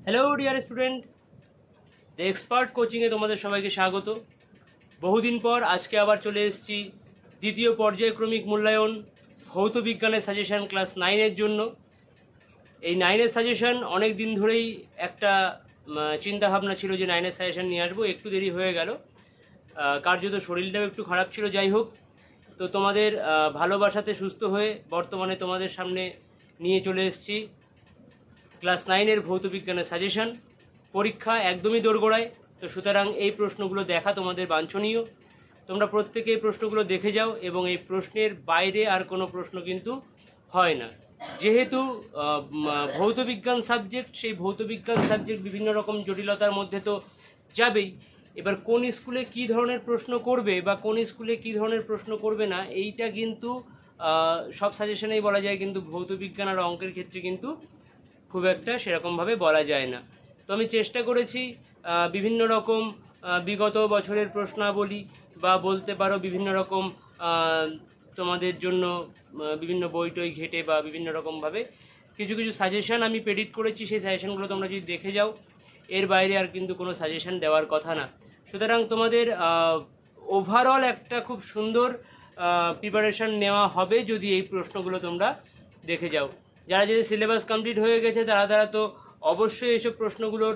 Hello dear student, the expert কোচিংয়ে তোমাদের সবাইকে স্বাগত। বহুদিন পর আজকে আবার চলে এসেছি দ্বিতীয় পর্যায়ক্রমিক মূল্যায়ন ভৌত বিজ্ঞানের সাজেশন ক্লাস 9-এর জন্য। এই 9-এর সাজেশন অনেক দিন ধরেই একটা চিন্তাভাবনা ছিল যে 9-এর সাজেশন নিয়ে আসবো, একটু দেরি হয়ে গেল, কার্যত শরীরটাও একটু খারাপ ছিল। যাই হোক, তো তোমাদের ভালোবাসাতে সুস্থ হয়ে বর্তমানে তোমাদের সামনে নিয়ে চলে এসেছি ক্লাস 9-এর ভৌত বিজ্ঞানের সাজেশন। পরীক্ষা একদমই দোরগোড়ায়, তো সুতরাং এই প্রশ্নগুলো দেখা তোমাদের বাঞ্ছনীয়। তোমরা প্রত্যেকে এই প্রশ্নগুলো দেখে যাও এবং এই প্রশ্নের বাইরে আর কোনো প্রশ্ন কিন্তু হয় না। যেহেতু ভৌত বিজ্ঞান সাবজেক্ট, সেই ভৌত বিজ্ঞান সাবজেক্ট বিভিন্ন রকম জটিলতার মধ্যে তো যাবেই। এবার কোন স্কুলে কী ধরনের প্রশ্ন করবে বা কোন স্কুলে কী ধরনের প্রশ্ন করবে না, এইটা কিন্তু সব সাজেশনেই বলা যায়, কিন্তু ভৌত বিজ্ঞান আর অঙ্কের ক্ষেত্রে কিন্তু খুব একটা সেরকমভাবে বলা যায় না। তো আমি চেষ্টা করেছি বিভিন্ন রকম বিগত বছরের প্রশ্নাবলী বা বলতে পারো বিভিন্ন রকম তোমাদের জন্য বিভিন্ন বই টই ঘেটে বা বিভিন্ন রকমভাবে কিছু কিছু সাজেশান আমি প্রেডিক্ট করেছি। সেই সাজেশানগুলো তোমরা যদি দেখে যাও, এর বাইরে আর কিন্তু কোনো সাজেশান দেওয়ার কথা না। সুতরাং তোমাদের ওভারঅল একটা খুব সুন্দর প্রিপারেশান নেওয়া হবে যদি এই প্রশ্নগুলো তোমরা দেখে যাও। যারা যাদের সিলেবাস কমপ্লিট হয়ে গেছে তারা তো অবশ্যই এইসব প্রশ্নগুলোর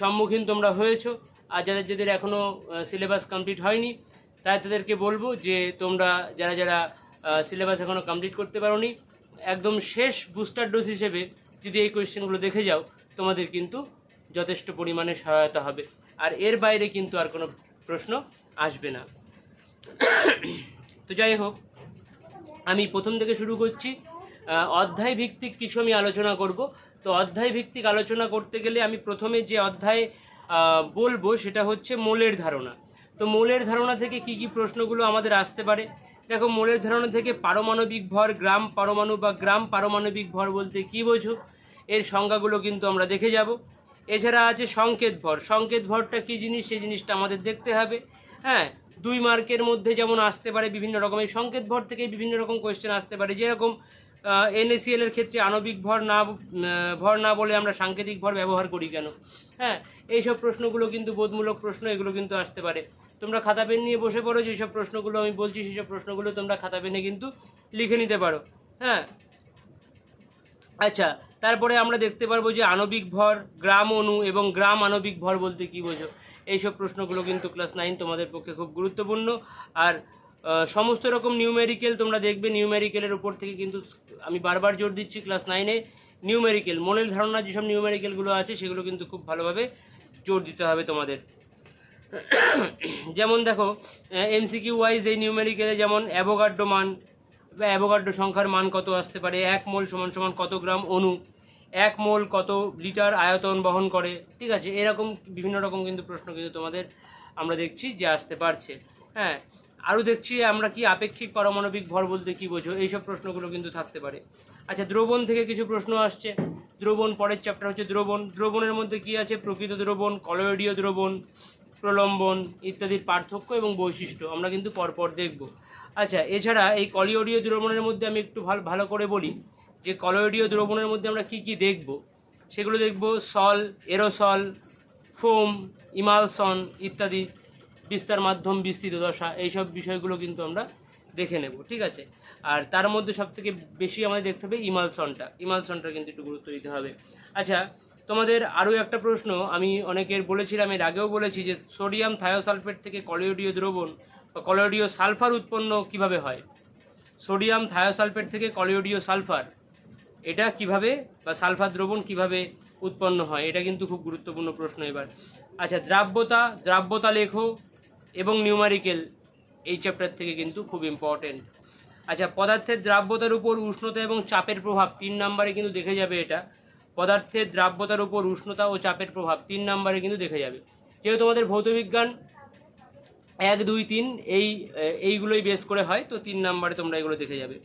সম্মুখীন তোমরা হয়েছো। আর যাদের যাদের এখনও সিলেবাস কমপ্লিট হয়নি তাদেরকে বলবো যে তোমরা যারা যারা সিলেবাস এখনও কমপ্লিট করতে পারোনি, একদম শেষ বুস্টার ডোজ হিসেবে যদি এই কোয়েশ্চেনগুলো দেখে যাও, তোমাদের কিন্তু যথেষ্ট পরিমাণে সহায়তা হবে। আর এর বাইরে কিন্তু আর কোনো প্রশ্ন আসবে না। তো যাই হোক, আমি প্রথম থেকে শুরু করছি। অধ্যায় ভিত্তিক কিছু আমি আলোচনা করব। তো অধ্যায় ভিত্তিক আলোচনা করতে গেলে আমি প্রথমে যে অধ্যায় বলবো সেটা হচ্ছে মোলের ধারণা। তো মোলের ধারণা থেকে কি কি প্রশ্নগুলো আমাদের আসতে পারে, দেখো। মোলের ধারণা থেকে পারমাণবিক ভর, গ্রাম পরমাণু বা গ্রাম পারমাণবিক ভর বলতে কী বোঝো, এর সংজ্ঞাগুলো কিন্তু আমরা দেখে যাব। এছাড়া আছে সংকেত ভর। সংকেত ভরটা কী জিনিস, সেই জিনিসটা আমাদের দেখতে হবে। হ্যাঁ, 2 মার্কের মধ্যে যেমন আসতে পারে বিভিন্ন রকমের সংকেত ভর থেকে বিভিন্ন রকম কোয়েশ্চেন আসতে পারে। যেরকম NaCl এর ক্ষেত্রে আণবিক ভর না বলে আমরা সাংকেতিক ভর ব্যবহার করি কেন? হ্যাঁ, এইসব প্রশ্নগুলো কিন্তু বোধমূলক প্রশ্ন, এগুলো কিন্তু আসতে পারে। তোমরা খাতা পেন নিয়ে বসে পড়ো, যেসব প্রশ্নগুলো আমি বলছি সেসব প্রশ্নগুলো তোমরা খাতা পেনে কিন্তু লিখে নিতে পারো। হ্যাঁ, আচ্ছা, তারপরে আমরা দেখতে পারবো যে আণবিক ভর, গ্রাম অণু এবং গ্রাম আণবিক ভর বলতে কী বোঝো। এইসব প্রশ্নগুলো কিন্তু ক্লাস 9 তোমাদের পক্ষে খুব গুরুত্বপূর্ণ। আর সমস্ত রকম নিউমেরিক্যাল তোমরা দেখবে। নিউমেরিক্যালের উপর থেকে কিন্তু আমি বারবার জোর দিচ্ছি, ক্লাস 9-এ নিউমেরিক্যাল, মনের ধারণা যেসব নিউমেরিক্যালগুলো আছে সেগুলো কিন্তু খুব ভালোভাবে জোর দিতে হবে তোমাদের। যেমন দেখো, MCQ ওয়াইজ এই নিউমেরিক্যালে যেমন অ্যাভোগাড্রো মান বা অ্যাভোগাড্রো সংখ্যার মান কত আসতে পারে, 1 মোল সমান সমান কত গ্রাম অণু, 1 মোল কত লিটার আয়তন বহন করে, ঠিক আছে। এরকম বিভিন্ন রকম কিন্তু প্রশ্ন কিন্তু তোমাদের আমরা দেখছি যে আসতে পারছে। হ্যাঁ, আরও দেখছি আমরা কি আপেক্ষিক পারমাণবিক ভর বলতে কী বোঝো, এইসব প্রশ্নগুলো কিন্তু থাকতে পারে। আচ্ছা, দ্রবণ থেকে কিছু প্রশ্ন আসছে। দ্রবণ, পরের চ্যাপ্টার হচ্ছে দ্রবণ। দ্রবণের মধ্যে কী আছে, প্রকৃত দ্রবণ, কলয়েডীয় দ্রবণ, প্রলম্বন ইত্যাদির পার্থক্য এবং বৈশিষ্ট্য আমরা কিন্তু পরপর দেখব। আচ্ছা, এছাড়া এই কলয়েডীয় দ্রবণের মধ্যে আমি একটু ভালো করে বলি যে কলয়েডীয় দ্রবণের মধ্যে আমরা কি কি দেখব। সেগুলো দেখব সল, এরোসল, ফোম, ইমালসন ইত্যাদি, বিস্তার মাধ্যম, বিস্তৃত দশা, এইসব বিষয়গুলো কিন্তু আমরা দেখে নেব, ঠিক আছে। আর তার মধ্যে সবথেকে বেশি আমাদের দেখতে হবে ইমালসনটা কিন্তু একটু গুরুত্ব দিতে হবে। আচ্ছা, তোমাদের আরও একটা প্রশ্ন আমি অনেকের বলেছিলাম, এর আগেও বলেছি, যে সোডিয়াম থায়োসালফেট থেকে কলয়েডীয় দ্রবণ বা কলয়েডীয় সালফার উৎপন্ন কিভাবে হয়। সোডিয়াম থায়োসালফেট থেকে কলয়েডীয় সালফার, এটা কিভাবে বা সালফার দ্রবণ কিভাবে উৎপন্ন হয়, এটা কিন্তু খুব গুরুত্বপূর্ণ প্রশ্ন এবার। আচ্ছা, দ্রাব্যতা লেখো এবং নিউমারিক্যাল এই চ্যাপ্টার থেকে কিন্তু খুব ইম্পর্টেন্ট। আচ্ছা, পদার্থের দ্রাব্যতার উপর উষ্ণতা এবং চাপের প্রভাব 3 নম্বরে কিন্তু দেখে যাবে। এটা পদার্থের দ্রাব্যতার উপর উষ্ণতা ও চাপের প্রভাব 3 নম্বরে কিন্তু দেখে যাবে। যেহেতু তোমাদের ভৌতবিজ্ঞান 1, 2, 3 এইগুলোই বেস করে হয়, তো 3 নম্বরে তোমরা এগুলো দেখে যাবে।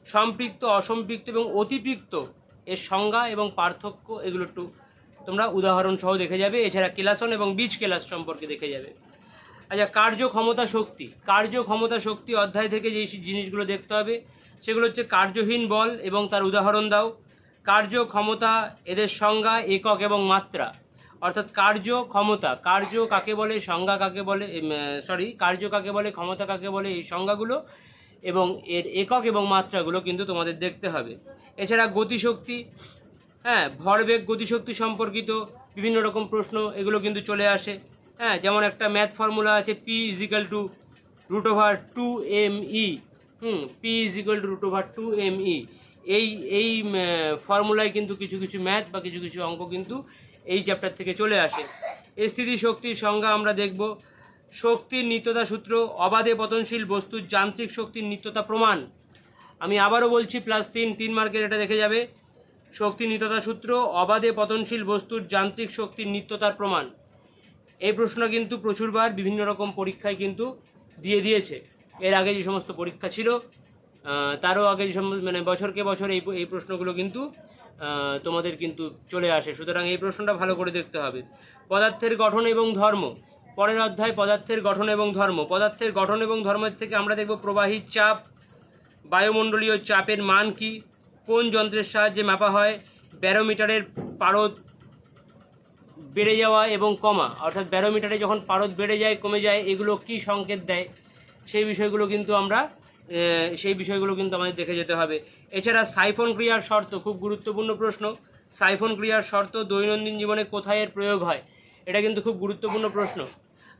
সম্পৃক্ত, অসম্পৃক্ত এবং অতিপৃক্ত এর সংজ্ঞা এবং পার্থক্য এগুলো একটু তোমরা উদাহরণ সহ দেখে যাবে। এছাড়া কেলাসন এবং বীজ কেলাস সম্পর্কে দেখে যাবে। আচ্ছা, কার্যক্ষমতা শক্তি অধ্যায় থেকে যেই জিনিসগুলো দেখতে হবে সেগুলো হচ্ছে কার্যহীন বল এবং তার উদাহরণ দাও, কার্য, ক্ষমতা, এদের সংজ্ঞা, একক এবং মাত্রা। অর্থাৎ কার্য, ক্ষমতা, কার্য কাকে বলে, সংজ্ঞা কাকে বলে, কার্য কাকে বলে, ক্ষমতা কাকে বলে, এই সংজ্ঞাগুলো এবং এর একক এবং মাত্রাগুলো কিন্তু তোমাদের দেখতে হবে। এছাড়া গতিশক্তি, হ্যাঁ, ভরবেগ, গতিশক্তি সম্পর্কিত বিভিন্ন রকম প্রশ্ন এগুলো কিন্তু চলে আসে। হ্যাঁ, যেমন একটা ম্যাথ ফর্মুলা আছে P=√2mE। P=√2mE। এই ফর্মুলায় কিন্তু কিছু কিছু ম্যাথ বা কিছু কিছু অঙ্ক কিন্তু এই চ্যাপ্টার থেকে চলে আসে। স্থিতি শক্তির সংজ্ঞা আমরা দেখব। শক্তির নিত্যতা সূত্র, অবাধে পতনশীল বস্তুর যান্ত্রিক শক্তির নিত্যতা প্রমাণ। আমি আবারও বলছি, +3 মার্কের এটা দেখে যাবে। শক্তি নিত্যতা সূত্র, অবাধে পতনশীল বস্তুর যান্ত্রিক শক্তির নিত্যতার প্রমাণ। এই প্রশ্ন কিন্তু প্রচুরবার বিভিন্ন রকম পরীক্ষায় কিন্তু দিয়েছে। এর আগে যে সমস্ত পরীক্ষা ছিল তারও আগে যে মানে বছরকে বছর এই প্রশ্নগুলো কিন্তু তোমাদের কিন্তু চলে আসে। সুতরাং এই প্রশ্নটা ভালো করে দেখতে হবে। পদার্থের গঠন এবং ধর্ম, পরের অধ্যায় পদার্থের গঠন এবং ধর্ম। পদার্থের গঠন এবং ধর্মের থেকে আমরা দেখব প্রবাহীর চাপ, বায়ুমণ্ডলীয় চাপের মান কি, কোন যন্ত্রের সাহায্যে মাপা হয়, ব্যারোমিটারের পারদ বেড়ে যাওয়া এবং কমা, অর্থাৎ ব্যারোমিটারে যখন পারদ বেড়ে যায় কমে যায় এগুলো কি সংকেত দেয়, সেই বিষয়গুলো কিন্তু আমাদের দেখে যেতে হবে। এছাড়া সাইফন ক্রিয়ার শর্ত, খুব গুরুত্বপূর্ণ প্রশ্ন। সাইফন ক্রিয়ার শর্ত দৈনন্দিন জীবনে কোথায় এর প্রয়োগ হয়, এটা কিন্তু খুব গুরুত্বপূর্ণ প্রশ্ন।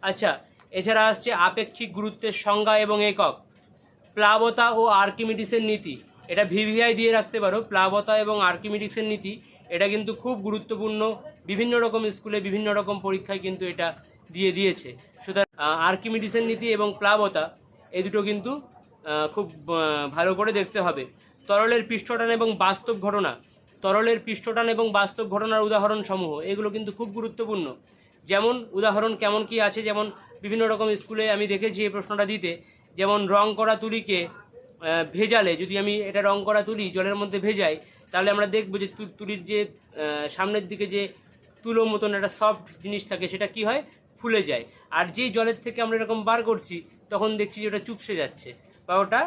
আচ্ছা, এছাড়া আসছে আপেক্ষিক গুরুত্বের সংজ্ঞা এবং একক, প্লাবতা ও আর্কিমিডিসের নীতি, এটা ভিভিআই দিয়ে রাখতে পারো। প্লাবতা এবং আর্কিমিডিসের নীতি এটা কিন্তু খুব গুরুত্বপূর্ণ, বিভিন্ন রকম স্কুলে বিভিন্ন রকম পরীক্ষায় কিন্তু এটা দিয়েছে। সুতরাং আর্কিমিডিসের নীতি এবং প্লাবতা এই দুটো কিন্তু খুব ভালো করে দেখতে হবে। তরলের পৃষ্ঠটান এবং বাস্তব ঘটনা, তরলের পৃষ্ঠটান এবং বাস্তব ঘটনার উদাহরণ সমূহ, এগুলো কিন্তু খুব গুরুত্বপূর্ণ। যেমন উদাহরণ কেমন কি আছে, যেমন বিভিন্ন রকম স্কুলে আমি দেখেছি এই প্রশ্নটা দিতে। যেমন রং করা তুলিকে ভেজালে, যদি আমি এটা রং করা তুলি জলের মধ্যে ভেজাই, তাহলে আমরা দেখব যে তুলির যে সামনের দিকে যে তুলো মতন একটা সফট জিনিস থাকে সেটা কি হয়, ফুলে যায়। আর যেই জলের থেকে আমরা এরকম বার করছি তখন দেখছি যে ওটা চুপসে যাচ্ছে বা ওটা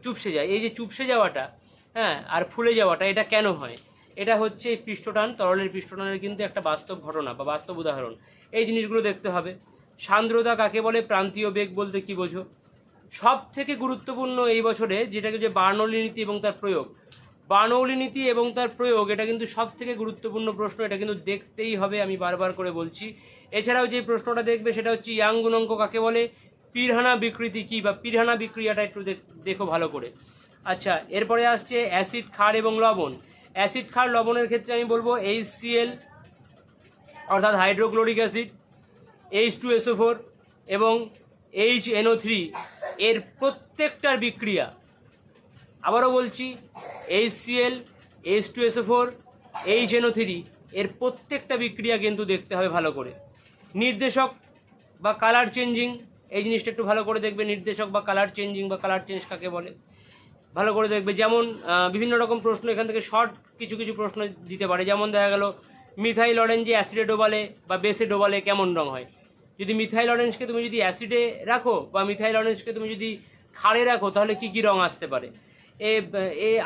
চুপসে যায়। এই যে চুপসে যাওয়াটা, হ্যাঁ, আর ফুলে যাওয়াটা, এটা কেন হয়? এটা হচ্ছে এই পৃষ্ঠটান, তরলের পৃষ্ঠটানের কিন্তু একটা বাস্তব ঘটনা বা বাস্তব উদাহরণ। এই জিনিসগুলো দেখতে হবে। সান্দ্রতা কাকে বলে, প্রান্তীয় বেগ বলতে কি বোঝো? সব থেকে গুরুত্বপূর্ণ এই বছরে যেটাকে যে বার্নৌলি নীতি এবং তার প্রয়োগ, বার্নৌলি নীতি এবং তার প্রয়োগ, এটা কিন্তু সব থেকে গুরুত্বপূর্ণ প্রশ্ন, এটা কিন্তু দেখতেই হবে, আমি বারবার করে বলছি। এছাড়াও যে প্রশ্নটা দেখবে সেটা হচ্ছে ইয়াং গুণাঙ্ক কাকে বলে, পিরহানা বিকৃতি কি বা পিরহানা বিক্রিয়াটা একটু দেখো ভালো করে। আচ্ছা, এরপরে আসছে অ্যাসিড, ক্ষার এবং লবণ। অ্যাসিড, ক্ষার, লবণের ক্ষেত্রে আমি বলবো HCl অর্থাৎ হাইড্রোক্লোরিক অ্যাসিড, H2SO4 এবং HNO3 এর প্রত্যেকটার বিক্রিয়া, আবারও বলছি, HCl, H2SO4, HNO3 এর প্রত্যেকটা বিক্রিয়া কিন্তু দেখতে হবে ভালো করে। নির্দেশক বা কালার চেঞ্জিং, এই জিনিসটা একটু ভালো করে দেখবে। নির্দেশক বা কালার চেঞ্জিং বা কালার চেঞ্জ কাকে বলে ভালো করে দেখবে। যেমন বিভিন্ন রকম প্রশ্ন এখান থেকে শর্ট কিছু কিছু প্রশ্ন দিতে পারে। যেমন দেখা গেল মিথাইল অরেঞ্জে অ্যাসিডে ডোবালে বা বেসে ডোবালে কেমন রং হয়। যদি মিথাইল অরেঞ্জকে তুমি যদি অ্যাসিডে রাখো বা মিথাইল অরেঞ্জকে তুমি যদি ক্ষারে রাখো তাহলে কি কি রং আসতে পারে।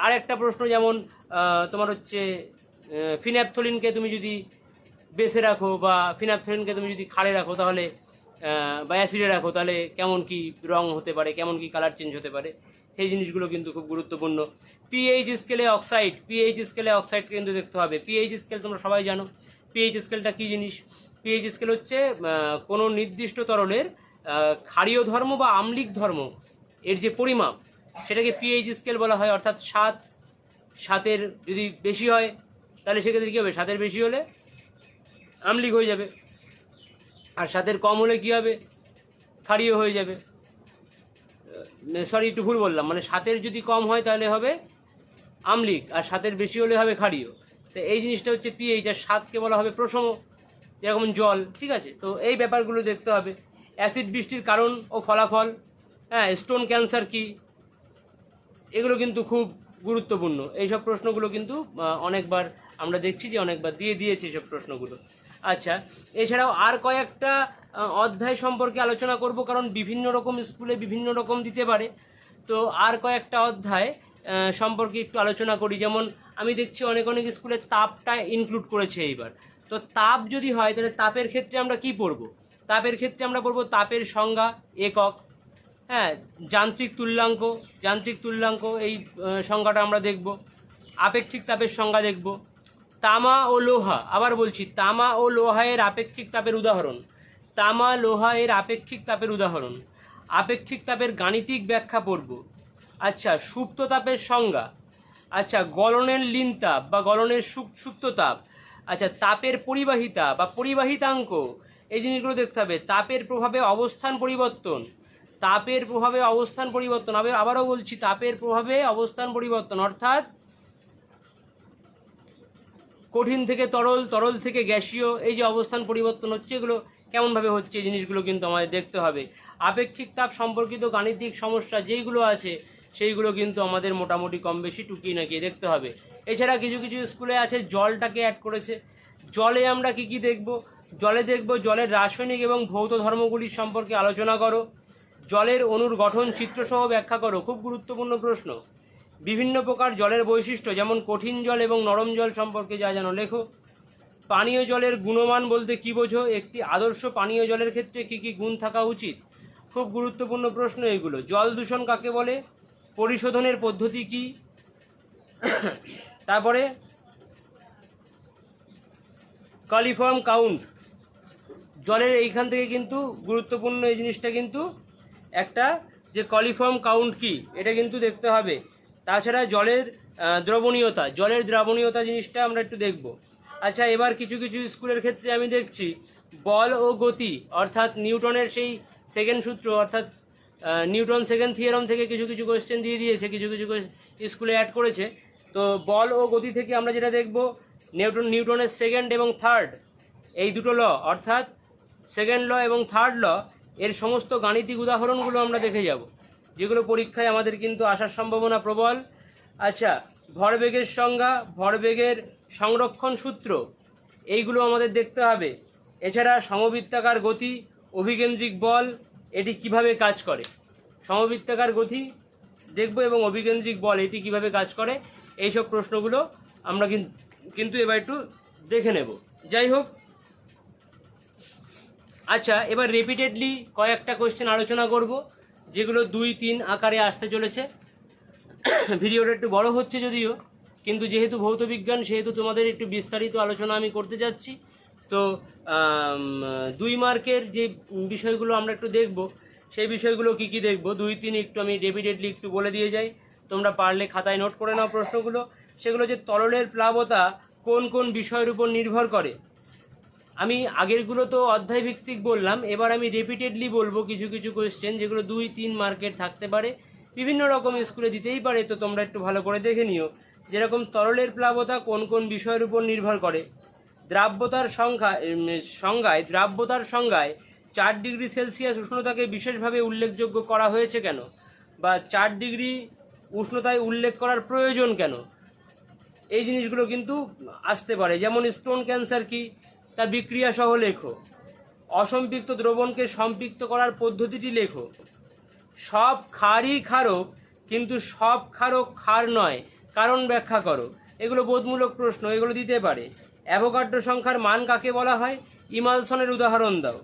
আরেকটা প্রশ্ন, যেমন তোমার হচ্ছে ফিন্যাপথলিনকে তুমি যদি বেসে রাখো বা ফিন্যাপথলিনকে তুমি যদি ক্ষারে রাখো তাহলে বা অ্যাসিডে রাখো তাহলে কেমন কি রং হতে পারে, কেমন কি কালার চেঞ্জ হতে পারে, সেই জিনিসগুলো কিন্তু খুব গুরুত্বপূর্ণ। পিএইচ স্কেলে অক্সাইড, পিএইচ স্কেলে অক্সাইড কিন্তু দেখতে হবে। পিএইচ স্কেল তোমরা সবাই জানো। পিএইচ স্কেলটা কী জিনিস? পিএইচ স্কেল হচ্ছে কোনো নির্দিষ্ট তরলের ক্ষারীয় ধর্ম বা আম্লিক ধর্ম এর যে পরিমাপ সেটাকে পিএইচ স্কেল বলা হয়। অর্থাৎ 7 যদি বেশি হয় তাহলে সেক্ষেত্রে কী হবে, 7 বেশি হলে আম্লিক হয়ে যাবে, আর 7 কম হলে কী হবে, ক্ষারীয় হয়ে যাবে। সরি, একটু ভুল বললাম, মানে 7 যদি কম হয় তাহলে হবে আম্লিক, আর 7 বেশি হলে হবে ক্ষারীয়। তো এই জিনিসটা হচ্ছে পিএইচ, আর 7কে বলা হবে প্রশম, যেরকম জল, ঠিক আছে। তো এই ব্যাপারগুলো দেখতে হবে। অ্যাসিড বৃষ্টির কারণ ও ফলাফল, হ্যাঁ, স্টোন ক্যান্সার কি, এগুলো কিন্তু খুব গুরুত্বপূর্ণ। এইসব প্রশ্নগুলো কিন্তু অনেকবার আমরা দেখছি যে অনেকবার দিয়েছে এইসব প্রশ্নগুলো। আচ্ছা, এছাড়াও আর কয়েকটা অধ্যায় সম্পর্কে আলোচনা করব, কারণ বিভিন্ন রকম স্কুলে বিভিন্ন রকম দিতে পারে। তো আর কয়েকটা অধ্যায় সম্পর্কে একটু আলোচনা করি। যেমন আমি দেখছি অনেক অনেক স্কুলে তাপটা ইনক্লুড করেছে এইবার। তো তাপ যদি হয় তাহলে তাপের ক্ষেত্রে আমরা কি পড়ব? তাপের ক্ষেত্রে আমরা পড়ব তাপের সংজ্ঞা, একক, হ্যাঁ, যান্ত্রিক তুল্যাঙ্ক এই সংজ্ঞাটা আমরা দেখব। আপেক্ষিক তাপের সংজ্ঞা দেখব। তামা ও লোহা, আবার বলছি তামা ও লোহা এর আপেক্ষিক তাপের উদাহরণ, তামা লোহা এর আপেক্ষিক তাপের উদাহরণ, আপেক্ষিক তাপের গাণিতিক ব্যাখ্যা পড়ব। আচ্ছা, সুপ্ত তাপের সংজ্ঞা, আচ্ছা গলনের লীন তাপ বা গলনের সুপ্ত তাপ, আচ্ছা তাপের পরিবাহিতা বা পরিবাহিতাঙ্ক, এই জিনিসগুলো দেখতে হবে। তাপের প্রভাবে অবস্থান পরিবর্তন, তাপের প্রভাবে অবস্থান পরিবর্তন, আবারও বলছি তাপের প্রভাবে অবস্থান পরিবর্তন, অর্থাৎ কঠিন থেকে তরল, তরল থেকে গ্যাসীয়, এই যে অবস্থান পরিবর্তন হচ্ছে এগুলো কেমনভাবে হচ্ছে এই জিনিসগুলো কিন্তু আমাদের দেখতে হবে। আপেক্ষিক তাপ সম্পর্কিত গাণিতিক সমস্যা যেইগুলো আছে সেইগুলো কিন্তু আমাদের মোটামুটি কম বেশি টুকিয়ে নাকিয়ে দেখতে হবে। এছাড়া কিছু কিছু স্কুলে আছে জলটাকে অ্যাড করেছে। জলে আমরা কি কি দেখব? জলে দেখব জলের রাসায়নিক এবং ভৌত ধর্মগুলির সম্পর্কে আলোচনা করো, জলের অণুর গঠন চিত্রসহ ব্যাখ্যা করো, খুব গুরুত্বপূর্ণ প্রশ্ন। বিভিন্ন প্রকার জলের বৈশিষ্ট্য যেমন কঠিন জল এবং নরম জল সম্পর্কে যা জানো লেখো। পানীয় জলের গুণমান বলতে কী বোঝো? একটি আদর্শ পানীয় জলের ক্ষেত্রে কী কী গুণ থাকা উচিত? খুব গুরুত্বপূর্ণ প্রশ্ন এগুলো। জল দূষণ কাকে বলে? পরিশোধনের পদ্ধতি কী? তারপরে কলিফর্ম কাউন্ট, জলের এইখান থেকে কিন্তু গুরুত্বপূর্ণ এই জিনিসটা কিন্তু একটা, যে কলিফর্ম কাউন্ট কি এটা কিন্তু দেখতে হবে। তাছাড়া জলের দ্রবণীয়তা, জলের দ্রবণীয়তা জিনিসটা আমরা একটু দেখব। আচ্ছা, এবার কিছু কিছু স্কুলের ক্ষেত্রে আমি দেখছি বল ও গতি, অর্থাৎ নিউটনের সেই সেকেন্ড সূত্র, অর্থাৎ নিউটন সেকেন্ড থিওরাম থেকে কিছু কিছু কোয়েশ্চেন দিয়ে দিয়েছে, কিছু কিছু স্কুলে অ্যাড করেছে। তো বল ও গতি থেকে আমরা যেটা দেখব, নিউটনের সেকেন্ড এবং থার্ড এই দুটো ল, অর্থাৎ সেকেন্ড ল এবং থার্ড ল, এর সমস্ত গাণিতিক উদাহরণগুলো আমরা দেখে যাব, যেগুলো পরীক্ষায় আমাদের কিন্তু আসার সম্ভাবনা প্রবল। আচ্ছা, ভরবেগের সংজ্ঞা, ভরবেগের সংরক্ষণ সূত্র, এইগুলো আমাদের দেখতে হবে। এছাড়া সমবৃত্তাকার গতি, অভিকেন্দ্রিক বল, এটি কিভাবে কাজ করে, সমবৃত্তাকার গতি দেখব এবং অভিকেন্দ্রিক বল এটি কিভাবে কাজ করে, এইসব প্রশ্নগুলো আমরা কিন্তু এবার একটু দেখে নেব। যাই হোক, আচ্ছা এবার রিপিটেডলি কয়েকটা কোয়েশ্চেন আলোচনা করব, যেগুলো 2-3 আকারে আসতে চলেছে। ভিডিওটা একটু বড় হচ্ছে যদিও, কিন্তু যেহেতু ভৌত বিজ্ঞান সেহেতু তোমাদের একটু বিস্তারিত আলোচনা আমি করতে যাচ্ছি। তো 2 মার্কের যে বিষয়গুলো আমরা একটু দেখব, সেই বিষয়গুলো কি কি দেখব 2-3 একটু আমি রিপিটেডলি একটু বলে দিয়ে যাই, তোমরা পারলে খাতায় নোট করে নাও প্রশ্নগুলো। সেগুলো যে তরলের প্লাবতা কোন কোন বিষয়ের উপর নির্ভর করে, আমি আগেরগুলো তো অধ্যায় ভিত্তিক বললাম, এবার আমি রিপিটেডলি বলবো কিছু কিছু কোয়েশ্চেন যেগুলো 2-3 মার্কের থাকতে পারে, বিভিন্ন রকম স্কুলে দিতেই পারে। তো তোমরা একটু ভালো করে দেখে নিও। যেরকম তরলের প্লাবতা কোন কোন বিষয়ের উপর নির্ভর করে, দ্রাব্যতার সংজ্ঞায় 4 ডিগ্রি সেলসিয়াস উষ্ণতাকে বিশেষভাবে উল্লেখযোগ্য করা হয়েছে কেন, বা 4 ডিগ্রি উষ্ণতায় উল্লেখ করার প্রয়োজন কেন, এই জিনিসগুলো কিন্তু আসতে পারে। যেমন স্টোন ক্যান্সার কি, তার বিক্রিয়া সহ লেখো। অসম্পৃক্ত দ্রবণকে সম্পৃক্ত করার পদ্ধতিটি লেখো। সব ক্ষারই ক্ষারক কিন্তু সব ক্ষারক ক্ষার নয়, কারণ ব্যাখ্যা করো। এগুলো বোধমূলক প্রশ্ন, এগুলো দিতে পারে। অ্যাভোগাড্রো সংখ্যার মান কাকে বলা হয়? ইমালসনের উদাহরণ দাও।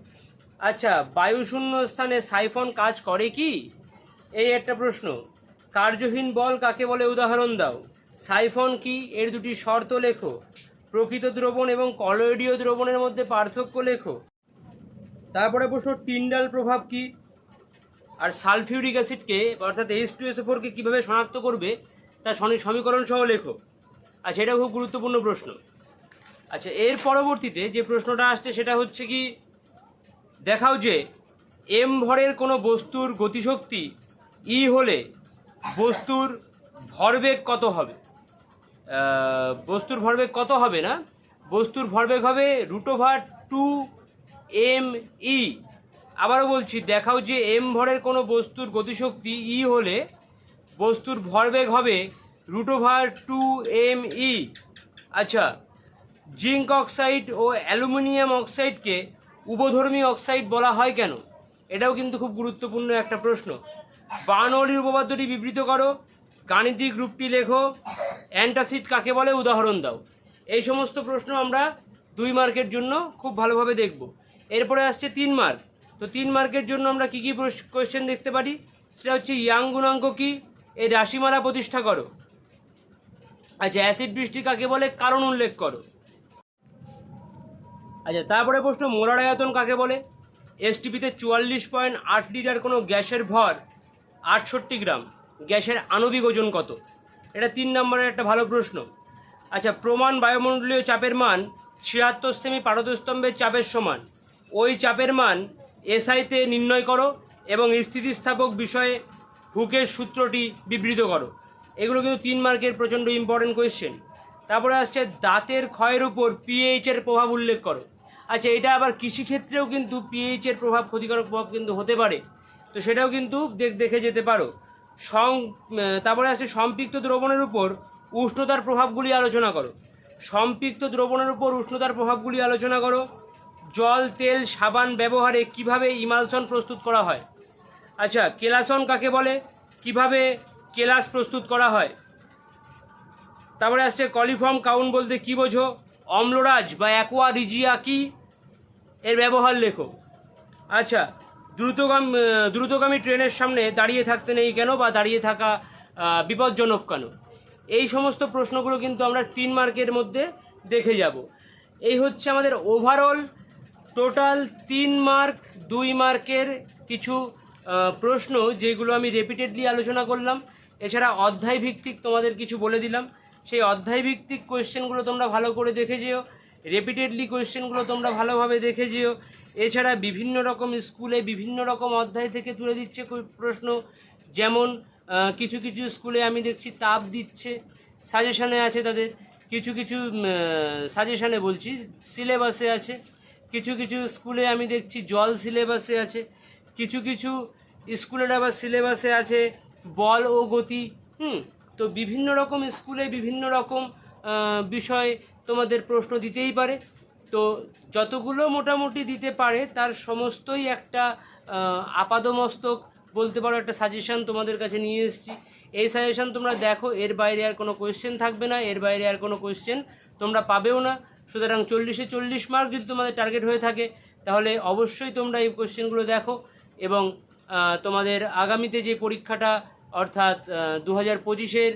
আচ্ছা, বায়ুশূন্য স্থানে সাইফন কাজ করে কি, এই একটা প্রশ্ন। কার্যহীন বল কাকে বলে উদাহরণ দাও। সাইফন কি, এর দুটি শর্ত লেখো। প্রকৃত দ্রবণ এবং কলয়েডীয় দ্রবণের মধ্যে পার্থক্য লেখো। তারপরে প্রশ্ন, টিন্ডাল প্রভাব কি, আর সালফিউরিক অ্যাসিডকে অর্থাৎ H2SO4 কে কীভাবে শনাক্ত করবে তার সমীকরণ সহ লেখো। আচ্ছা, এটা খুব গুরুত্বপূর্ণ প্রশ্ন। আচ্ছা, এর পরবর্তীতে যে প্রশ্নটা আসছে সেটা হচ্ছে কি, দেখাও যে এম ভরের কোনো বস্তুর গতিশক্তি ই হলে বস্তুর ভরবেগ কত হবে। বস্তুর ভরবেগ কত হবে না, বস্তুর ভরবেগ হবে √2mE। আবারও বলছি, দেখাও যে এম ভরের কোনো বস্তুর গতিশক্তি ই হলে বস্তুর ভরবেগ হবে √2mE। আচ্ছা, জিঙ্ক অক্সাইড ও অ্যালুমিনিয়াম অক্সাইডকে উভধর্মী অক্সাইড বলা হয় কেন, এটাও কিন্তু খুব গুরুত্বপূর্ণ একটা প্রশ্ন। বার্নৌলির উপপাদ্যটি বিবৃত করো। গাণিতিক গ্রুপটি লেখো, অ্যান্টাসিড কাকে বলে উদাহরণ দাও। এই সমস্ত প্রশ্ন আমরা 2 মার্কের জন্য খুব ভালোভাবে দেখব। এরপরে আসছে 3 মার্ক। তো 3 মার্কের জন্য আমরা কী কী কোয়েশ্চেন দেখতে পারি, সেটা হচ্ছে ইয়াং গুণাঙ্ক কী, এই রাশিমালা প্রতিষ্ঠা করো। আচ্ছা, অ্যাসিড বৃষ্টি কাকে বলে, কারণ উল্লেখ করো। আচ্ছা, তারপরে প্রশ্ন মোলার আয়তন কাকে বলে। এসটিপিতে 44.8 লিটার কোনো গ্যাসের ভর 68 গ্রাম, গ্যাসের আণবিক ওজন কত? এটা 3 নম্বরের একটা ভালো প্রশ্ন। আচ্ছা, প্রমাণ বায়ুমণ্ডলীয় চাপের মান 76 সেমি পারদস্তম্ভের চাপের সমান, ওই চাপের মান এসআইতে নির্ণয় করো এবং স্থিতিস্থাপক বিষয়ে হুকের সূত্রটি বিবৃত করো। এগুলো কিন্তু 3 মার্কের প্রচণ্ড ইম্পর্টেন্ট কোয়েশ্চেন। তারপরে আসছে দাঁতের ক্ষয়ের উপর পিএইচের প্রভাব উল্লেখ করো। আচ্ছা, এটা আবার কৃষিক্ষেত্রেও কিন্তু পিএইচের প্রভাব, ক্ষতিকারক প্রভাব কিন্তু হতে পারে, তো সেটাও কিন্তু দেখে যেতে পারো। তারপরে আসছে সম্পৃক্ত দ্রবণের উপর উষ্ণতার প্রভাবগুলি আলোচনা করো। সম্পৃক্ত দ্রবণের উপর উষ্ণতার প্রভাবগুলি আলোচনা করো। জল, তেল, সাবান ব্যবহারে কিভাবে ইমালশন প্রস্তুত করা হয়। আচ্ছা, কেলাসন কাকে বলে, কিভাবে কেলাস প্রস্তুত করা হয়। তারপরে আসছে কলিফর্ম কাউন্ট বলতে কী বোঝো, অম্লরাজ বা অ্যাকোয়া রিজিয়া কি, এর ব্যবহার লেখো। আচ্ছা, দ্রুতগামী ট্রেনের সামনে দাঁড়িয়ে থাকতে নেই কেন, বা দাঁড়িয়ে থাকা বিপজ্জনক কেন। এই সমস্ত প্রশ্নগুলো কিন্তু আমরা 3 মার্কের মধ্যে দেখে যাব। এই হচ্ছে আমাদের ওভারঅল টোটাল 3 মার্ক 2 মার্কের কিছু প্রশ্ন, যেগুলো আমি রিপিটেডলি আলোচনা করলাম। এছাড়া অধ্যায় ভিত্তিক তোমাদের কিছু বলে দিলাম, সেই অধ্যায় ভিত্তিক কোয়েশ্চেনগুলো তোমরা ভালো করে দেখে যেও, রিপিটেডলি কোয়েশ্চেনগুলো তোমরা ভালোভাবে দেখে যেও। এছাড়া বিভিন্ন রকম স্কুলে বিভিন্ন রকম অধ্যায় থেকে তুলে দিচ্ছে প্রশ্ন, যেমন কিছু কিছু স্কুলে আমি দেখছি তাপ দিচ্ছে, সাজেশানে আছে তাদের, কিছু কিছু সাজেশানে বলছি সিলেবাসে আছে, কিছু কিছু স্কুলে আমি দেখছি জল সিলেবাসে আছে, কিছু কিছু স্কুলের আবার সিলেবাসে আছে বল ও গতি। তো বিভিন্ন রকম স্কুলে বিভিন্ন রকম বিষয় তোমাদের প্রশ্ন দিতেই পারে। তো যতগুলো মোটামুটি দিতে পারে তার সমস্তই একটা আপাদমস্তক বলতে পারো একটা সাজেশান তোমাদের কাছে নিয়ে এসেছি। এই সাজেশান তোমরা দেখো, এর বাইরে আর কোনো কোয়েশ্চেন থাকবে না, এর বাইরে আর কোনো কোয়েশ্চেন তোমরা পাবেও না। সুতরাং 40-এ 40 মার্ক যদি তোমাদের টার্গেট হয়ে থাকে, তাহলে অবশ্যই তোমরা এই কোয়েশ্চেনগুলো দেখো এবং তোমাদের আগামীতে যে পরীক্ষাটা, অর্থাৎ 2025-এর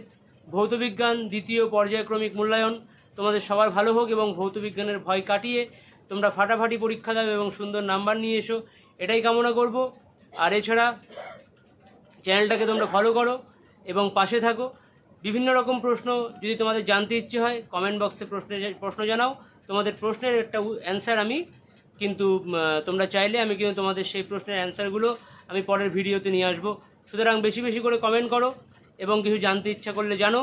ভৌতবিজ্ঞান দ্বিতীয় পর্যায়ক্রমিক মূল্যায়ন, তোমাদের সবার ভালো হোক এবং ভৌতবিজ্ঞানের ভয় কাটিয়ে তোমরা ফাটাফাটি পরীক্ষা দাও এবং সুন্দর নাম্বার নিয়ে এসো, এটাই কামনা করব। আর এছাড়া চ্যানেলটাকে তোমরা ফলো করো এবং পাশে থাকো। বিভিন্ন রকম প্রশ্ন যদি তোমাদের জানতে ইচ্ছে হয়, কমেন্ট বক্সে প্রশ্ন জানাও। তোমাদের প্রশ্নের একটা অ্যান্সার আমি কিন্তু তোমরা চাইলে আমি কিন্তু তোমাদের সেই প্রশ্নের অ্যান্সারগুলো আমি পরের ভিডিওতে নিয়ে আসবো। সুতরাং বেশি বেশি করে কমেন্ট করো এবং কিছু জানতে ইচ্ছা করলে জানো,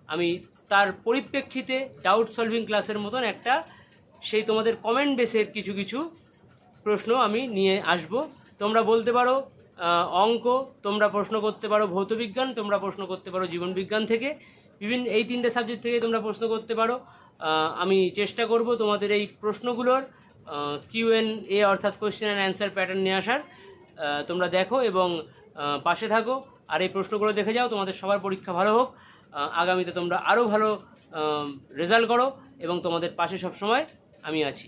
আমি তার পরিপ্রেক্ষিতে ডাউট সলভিং ক্লাসের মতন একটা সেই তোমাদের কমেন্ট বেসের কিছু কিছু প্রশ্ন আমি নিয়ে আসব। তোমরা বলতে পারো অঙ্ক, তোমরা প্রশ্ন করতে পারো ভৌতবিজ্ঞান, তোমরা প্রশ্ন করতে পারো জীবনবিজ্ঞান থেকে, এই 3টে সাবজেক্ট থেকে তোমরা প্রশ্ন করতে পারো। আমি চেষ্টা করব তোমাদের এই প্রশ্নগুলোর Q&A অর্থাৎ কোয়েশ্চেন অ্যান্ড অ্যান্সার প্যাটার্ন নিয়ে আসার। তোমরা দেখো এবং পাশে থাকো আর এই প্রশ্নগুলো দেখে যাও। তোমাদের সবার পরীক্ষা ভালো হোক, আগামীতে তোমরা আরও ভালো রেজাল্ট করো এবং তোমাদের পাশে সবসময় আমি আছি।